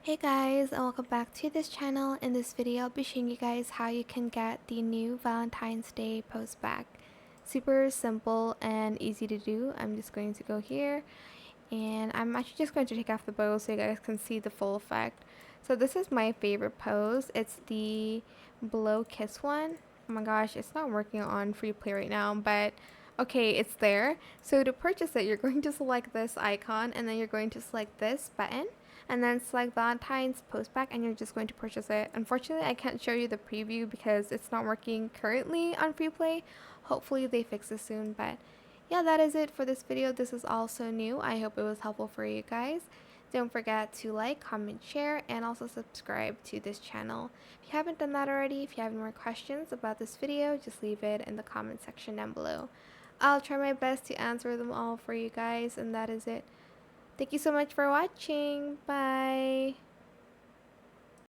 Hey guys, and welcome back to this channel. In this video, I'll be showing you guys how you can get the new Valentine's Day post back. Super simple and easy to do. I'm just going to go here and I'm actually just going to take off the bow so you guys can see the full effect. So this is my favorite pose. It's the blow kiss one. Oh my gosh, it's not working on free play right now, but okay, it's there. So to purchase it, you're going to select this icon and then you're going to select this button and then select Valentine's post back and you're just going to purchase it. Unfortunately, I can't show you the preview because it's not working currently on free play. Hopefully they fix this soon, but yeah, that is it for this video. This is also new. I hope it was helpful for you guys. Don't forget to like, comment, share, and also subscribe to this channel. If you haven't done that already, if you have any more questions about this video, just leave it in the comment section down below. I'll try my best to answer them all for you guys, and that is it. Thank you so much for watching. Bye!